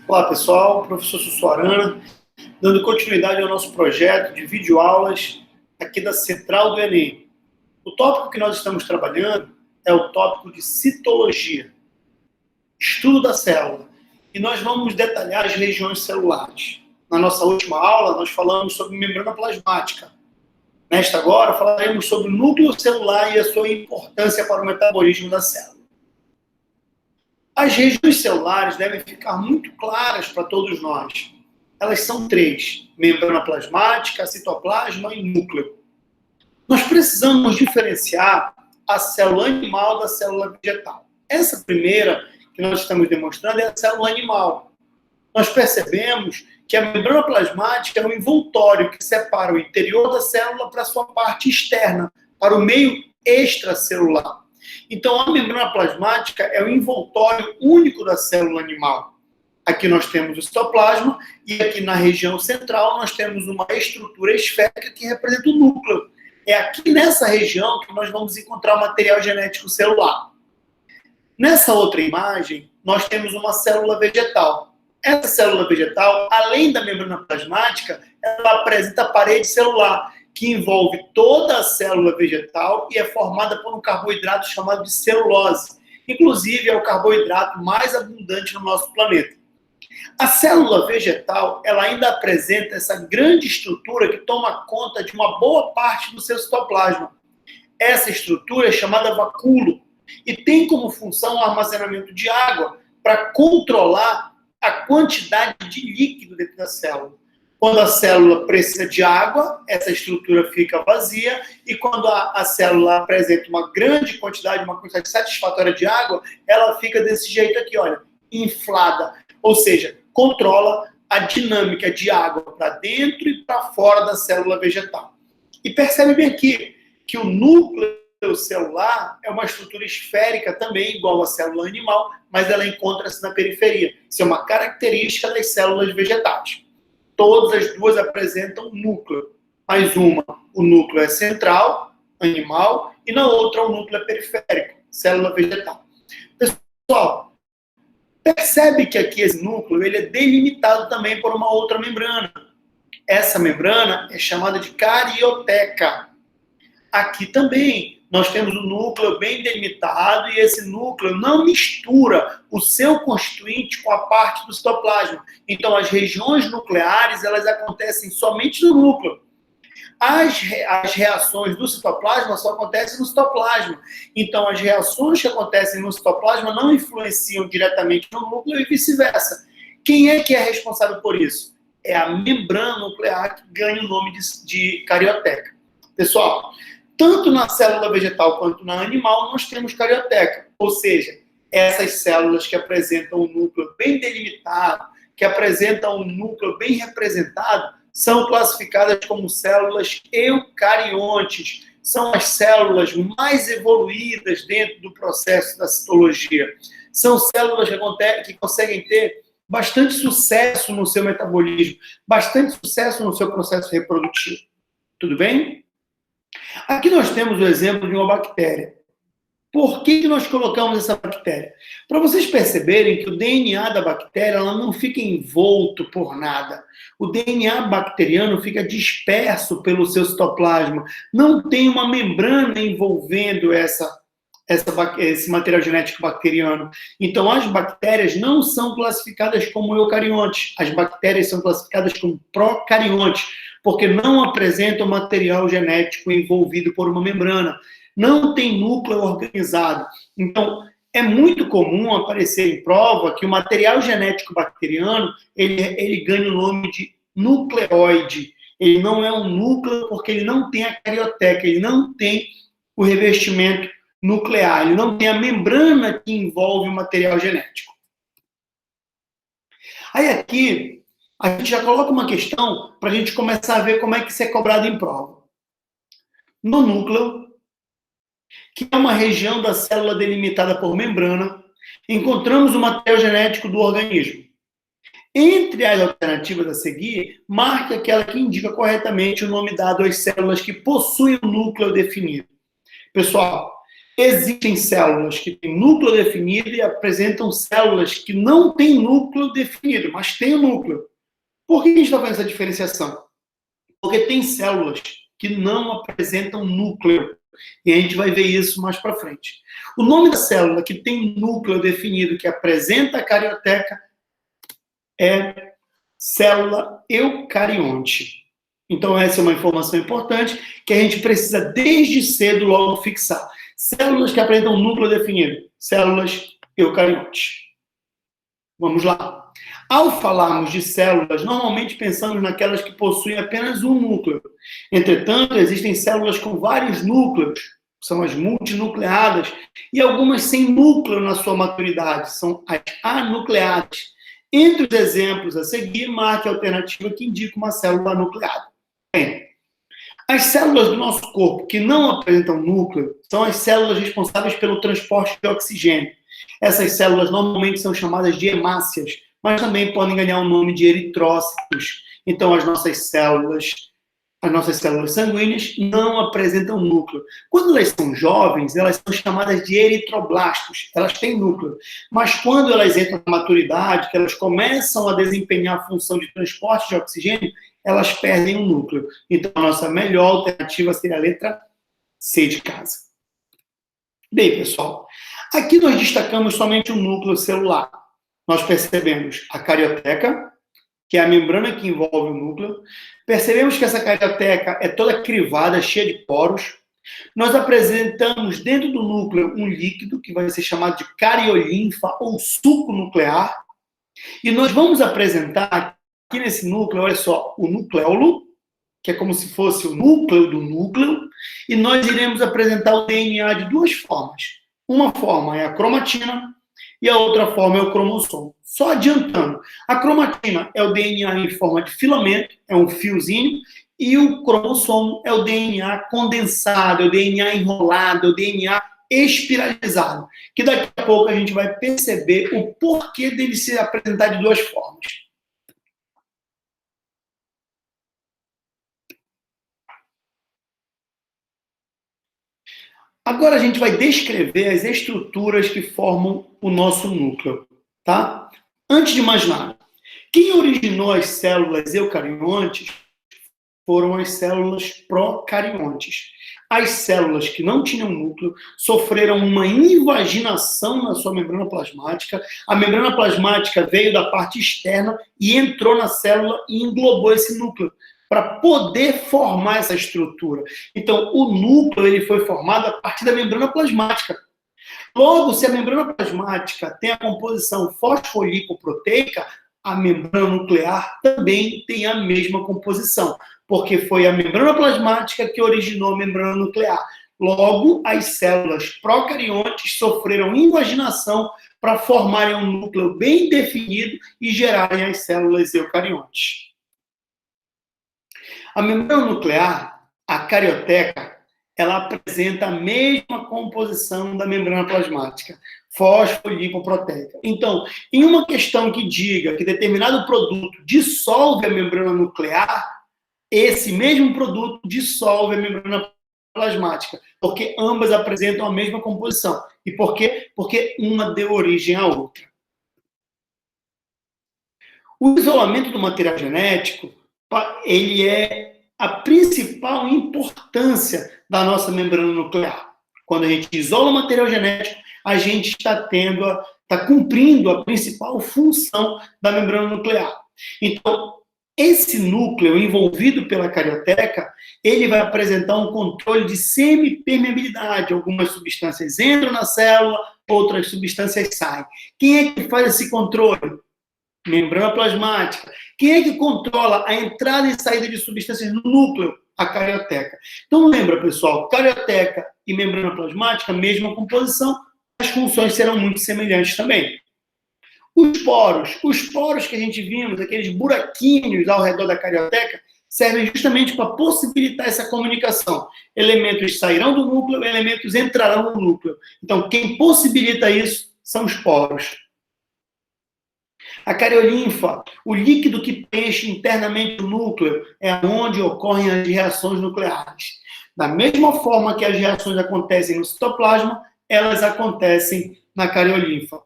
Olá pessoal, professor Sussuarana, dando continuidade ao nosso projeto de videoaulas aqui da Central do Enem. O tópico que nós estamos trabalhando é o tópico de citologia, estudo da célula, e nós vamos detalhar as regiões celulares. Na nossa última aula, nós falamos sobre membrana plasmática. Nesta agora, falaremos sobre o núcleo celular e a sua importância para o metabolismo da célula. As regiões celulares devem ficar muito claras para todos nós. Elas são três: membrana plasmática, citoplasma e núcleo. Nós precisamos diferenciar a célula animal da célula vegetal. Essa primeira que nós estamos demonstrando é a célula animal. Nós percebemos que a membrana plasmática é um envoltório que separa o interior da célula para a sua parte externa, para o meio extracelular. Então, a membrana plasmática é o envoltório único da célula animal. Aqui nós temos o citoplasma e aqui na região central nós temos uma estrutura esférica que representa o núcleo. É aqui nessa região que nós vamos encontrar o material genético celular. Nessa outra imagem, nós temos uma célula vegetal. Essa célula vegetal, além da membrana plasmática, ela apresenta a parede celular, que envolve toda a célula vegetal e é formada por um carboidrato chamado de celulose. Inclusive, é o carboidrato mais abundante no nosso planeta. A célula vegetal, ela ainda apresenta essa grande estrutura que toma conta de uma boa parte do seu citoplasma. Essa estrutura é chamada vacúolo e tem como função o armazenamento de água para controlar a quantidade de líquido dentro da célula. Quando a célula precisa de água, essa estrutura fica vazia, e quando a célula apresenta uma grande quantidade, uma quantidade satisfatória de água, ela fica desse jeito aqui, olha, inflada. Ou seja, controla a dinâmica de água para dentro e para fora da célula vegetal. E percebe bem aqui que o núcleo celular é uma estrutura esférica também, igual à célula animal, mas ela encontra-se na periferia. Isso é uma característica das células vegetais. Todas as duas apresentam núcleo, mas o núcleo é central, animal, e na outra o núcleo é periférico, célula vegetal. Pessoal, percebe que aqui esse núcleo ele é delimitado também por uma outra membrana. Essa membrana é chamada de carioteca. Aqui também nós temos um núcleo bem delimitado e esse núcleo não mistura o seu constituinte com a parte do citoplasma. Então, as regiões nucleares, elas acontecem somente no núcleo. As reações do citoplasma só acontecem no citoplasma. Então, as reações que acontecem no citoplasma não influenciam diretamente no núcleo e vice-versa. Quem é que é responsável por isso? É a membrana nuclear que ganha o nome de carioteca. Pessoal, tanto na célula vegetal quanto na animal, nós temos carioteca. Ou seja, essas células que apresentam um núcleo bem delimitado, que apresentam um núcleo bem representado, são classificadas como células eucariontes. São as células mais evoluídas dentro do processo da citologia. São células que conseguem ter bastante sucesso no seu metabolismo, bastante sucesso no seu processo reprodutivo. Tudo bem? Aqui nós temos o exemplo de uma bactéria. Por que nós colocamos essa bactéria? Para vocês perceberem que o DNA da bactéria ela não fica envolto por nada. O DNA bacteriano fica disperso pelo seu citoplasma. Não tem uma membrana envolvendo esse material genético bacteriano. Então, as bactérias não são classificadas como eucariontes. As bactérias são classificadas como procariontes, porque não apresentam material genético envolvido por uma membrana. Não tem núcleo organizado. Então, é muito comum aparecer em prova que o material genético bacteriano, ele ganha o nome de nucleóide. Ele não é um núcleo porque ele não tem a carioteca, ele não tem o revestimento nuclear, ele não tem a membrana que envolve o material genético. Aí aqui, a gente já coloca uma questão para a gente começar a ver como é que isso é cobrado em prova. No núcleo, que é uma região da célula delimitada por membrana, encontramos o material genético do organismo. Entre as alternativas a seguir, marque aquela que indica corretamente o nome dado às células que possuem o núcleo definido. Pessoal, Existem células que têm núcleo definido e apresentam células que não têm núcleo definido, mas têm o núcleo. Por que a gente está fazendo essa diferenciação? Porque tem células que não apresentam núcleo. E a gente vai ver isso mais para frente. O nome da célula que tem núcleo definido, que apresenta a carioteca, é célula eucarionte. Então, essa é uma informação importante que a gente precisa, desde cedo, logo fixar. Células que apresentam núcleo definido, células eucariontes. Vamos lá. Ao falarmos de células, normalmente pensamos naquelas que possuem apenas um núcleo. Entretanto, existem células com vários núcleos, são as multinucleadas, e algumas sem núcleo na sua maturidade, são as anucleadas. Entre os exemplos a seguir, marque a alternativa que indica uma célula anucleada. Bem, as células do nosso corpo que não apresentam núcleo são as células responsáveis pelo transporte de oxigênio. Essas células normalmente são chamadas de hemácias, mas também podem ganhar o nome de eritrócitos. Então, as nossas células sanguíneas não apresentam núcleo. Quando elas são jovens, elas são chamadas de eritroblastos. Elas têm núcleo. Mas quando elas entram na maturidade, que elas começam a desempenhar a função de transporte de oxigênio, elas perdem o núcleo. Então, a nossa melhor alternativa seria a letra C de casa. Bem, pessoal, aqui nós destacamos somente o núcleo celular. Nós percebemos a carioteca, que é a membrana que envolve o núcleo. Percebemos que essa carioteca é toda crivada, cheia de poros. Nós apresentamos dentro do núcleo um líquido, que vai ser chamado de cariolinfa ou suco nuclear. E nós vamos apresentar aqui nesse núcleo, olha só, o nucleolo, que é como se fosse o núcleo do núcleo, e nós iremos apresentar o DNA de duas formas. Uma forma é a cromatina e a outra forma é o cromossomo. Só adiantando, a cromatina é o DNA em forma de filamento, é um fiozinho, e o cromossomo é o DNA condensado, é o DNA enrolado, é o DNA espiralizado, que daqui a pouco a gente vai perceber o porquê dele se apresentar de duas formas. Agora a gente vai descrever as estruturas que formam o nosso núcleo, tá? Antes de mais nada, quem originou as células eucariontes foram as células procariontes. As células que não tinham núcleo sofreram uma invaginação na sua membrana plasmática. A membrana plasmática veio da parte externa e entrou na célula e englobou esse núcleo para poder formar essa estrutura. Então, o núcleo ele foi formado a partir da membrana plasmática. Logo, se a membrana plasmática tem a composição fosfolipoproteica, a membrana nuclear também tem a mesma composição, porque foi a membrana plasmática que originou a membrana nuclear. Logo, as células procariontes sofreram invaginação para formarem um núcleo bem definido e gerarem as células eucariontes. A membrana nuclear, a carioteca, ela apresenta a mesma composição da membrana plasmática, fosfolipoproteica. Então, em uma questão que diga que determinado produto dissolve a membrana nuclear, esse mesmo produto dissolve a membrana plasmática, porque ambas apresentam a mesma composição. E por quê? Porque uma deu origem à outra. O isolamento do material genético, ele é a principal importância da nossa membrana nuclear. Quando a gente isola o material genético, a gente está cumprindo a principal função da membrana nuclear. Então, esse núcleo envolvido pela carioteca, ele vai apresentar um controle de semipermeabilidade. Algumas substâncias entram na célula, outras substâncias saem. Quem é que faz esse controle? Membrana plasmática. Quem é que controla a entrada e saída de substâncias no núcleo? A carioteca. Então lembra, pessoal, carioteca e membrana plasmática, mesma composição, as funções serão muito semelhantes também. Os poros que a gente vimos, aqueles buraquinhos ao redor da carioteca, servem justamente para possibilitar essa comunicação. Elementos sairão do núcleo, elementos entrarão no núcleo. Então, quem possibilita isso são os poros. A cariolinfa, o líquido que preenche internamente o núcleo, é onde ocorrem as reações nucleares. Da mesma forma que as reações acontecem no citoplasma, elas acontecem na cariolinfa.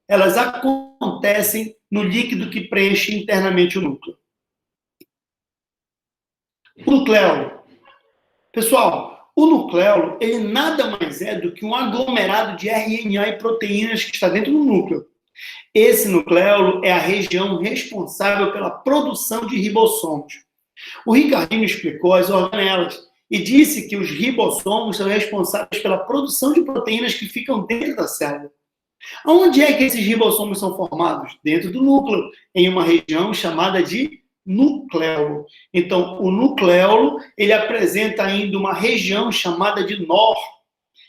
Elas acontecem no líquido que preenche internamente o núcleo. O nucleolo. Pessoal, o nucleolo, ele nada mais é do que um aglomerado de RNA e proteínas que está dentro do núcleo. Esse nucleolo é a região responsável pela produção de ribossomos. O Ricardinho explicou as organelas e disse que os ribossomos são responsáveis pela produção de proteínas que ficam dentro da célula. Onde é que esses ribossomos são formados? Dentro do núcleo, em uma região chamada de nucleolo. Então, o nucleolo, ele apresenta ainda uma região chamada de NOR,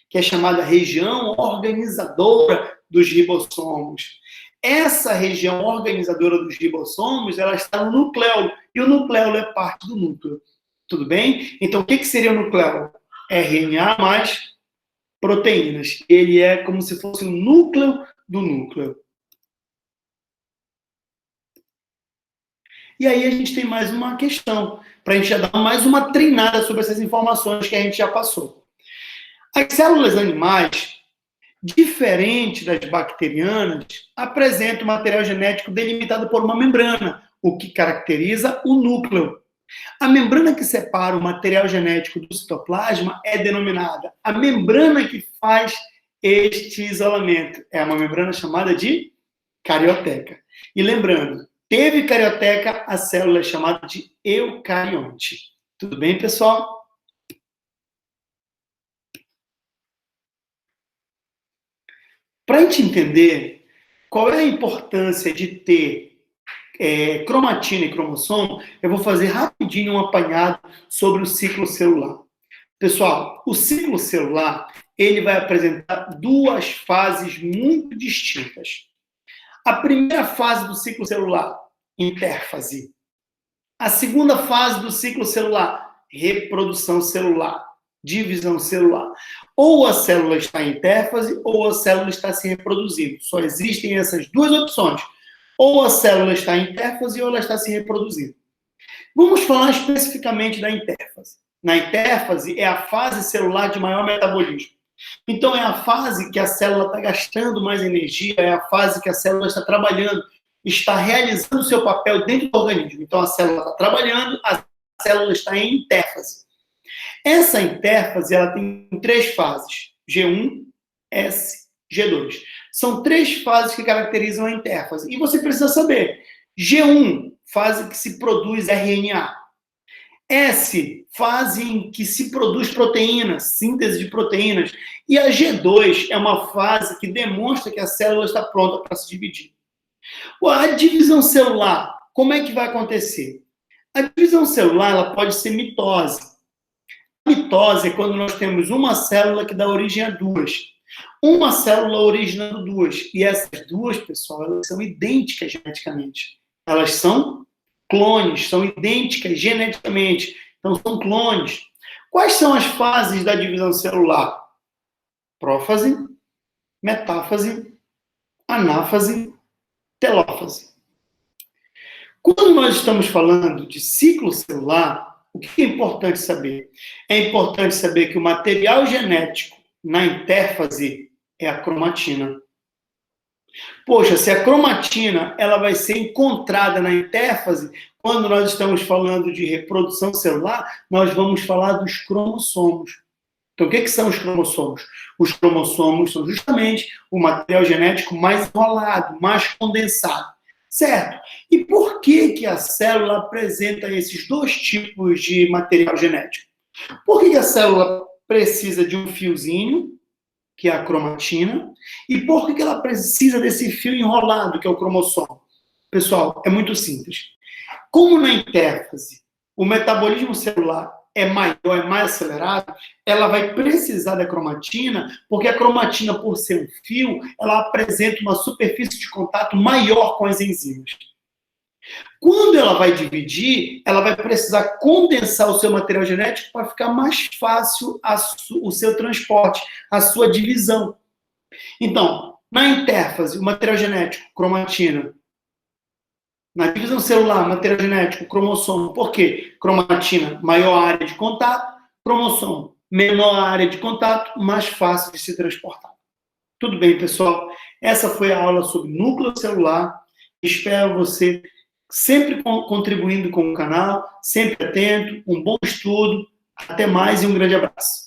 que é chamada região organizadora dos ribossomos. Essa região organizadora dos ribossomos, ela está no nucleolo, e o nucleolo é parte do núcleo. Tudo bem? Então, o que seria o nucleolo? RNA mais proteínas. Ele é como se fosse o núcleo do núcleo. E aí a gente tem mais uma questão, para a gente já dar mais uma treinada sobre essas informações que a gente já passou. As células animais, diferente das bacterianas, apresentam material genético delimitado por uma membrana, o que caracteriza o núcleo. A membrana que separa o material genético do citoplasma é denominada a membrana que faz este isolamento. É uma membrana chamada de carioteca. E lembrando, teve carioteca, a célula é chamada de eucarionte. Tudo bem, pessoal? Para a gente entender qual é a importância de ter cromatina e cromossomo, eu vou fazer rapidinho um apanhado sobre o ciclo celular. Pessoal, o ciclo celular, ele vai apresentar duas fases muito distintas. A primeira fase do ciclo celular, intérfase. A segunda fase do ciclo celular, reprodução celular, divisão celular. Ou a célula está em intérfase, ou a célula está se reproduzindo. Só existem essas duas opções. Ou a célula está em intérfase, ou ela está se reproduzindo. Vamos falar especificamente da intérfase. Na intérfase é a fase celular de maior metabolismo. Então, é a fase que a célula está gastando mais energia, é a fase que a célula está trabalhando, está realizando o seu papel dentro do organismo. Então, a célula está trabalhando, a célula está em intérfase. Essa intérfase, ela tem três fases, G1, S, G2. São três fases que caracterizam a intérfase. E você precisa saber, G1, fase que se produz RNA. S, fase em que se produz proteínas, síntese de proteínas. E a G2 é uma fase que demonstra que a célula está pronta para se dividir. A divisão celular, como é que vai acontecer? A divisão celular, ela pode ser mitose. A mitose é quando nós temos uma célula que dá origem a duas. Uma célula originando duas. E essas duas, pessoal, elas são idênticas geneticamente. Elas são clones, são idênticas geneticamente. Então, são clones. Quais são as fases da divisão celular? Prófase, metáfase, anáfase, telófase. Quando nós estamos falando de ciclo celular, o que é importante saber? É importante saber que o material genético na intérfase é a cromatina. Poxa, se a cromatina ela vai ser encontrada na intérfase, quando nós estamos falando de reprodução celular, nós vamos falar dos cromossomos. Então, o que são os cromossomos? Os cromossomos são justamente o material genético mais enrolado, mais condensado. Certo? E por que a célula apresenta esses dois tipos de material genético? Por que a célula precisa de um fiozinho, que é a cromatina, e por que ela precisa desse fio enrolado, que é o cromossomo? Pessoal, é muito simples. Como na intérfase o metabolismo celular é maior, é mais acelerado, ela vai precisar da cromatina, porque a cromatina, por ser um fio, ela apresenta uma superfície de contato maior com as enzimas. Quando ela vai dividir, ela vai precisar condensar o seu material genético para ficar mais fácil o seu transporte, a sua divisão. Então, na intérfase, o material genético, cromatina, Na divisão celular, material genético, cromossomo. Por quê? Cromatina, maior área de contato. Cromossomo, menor área de contato, mais fácil de se transportar. Tudo bem, pessoal? Essa foi a aula sobre núcleo celular. Espero você sempre contribuindo com o canal, sempre atento. Um bom estudo. Até mais e um grande abraço.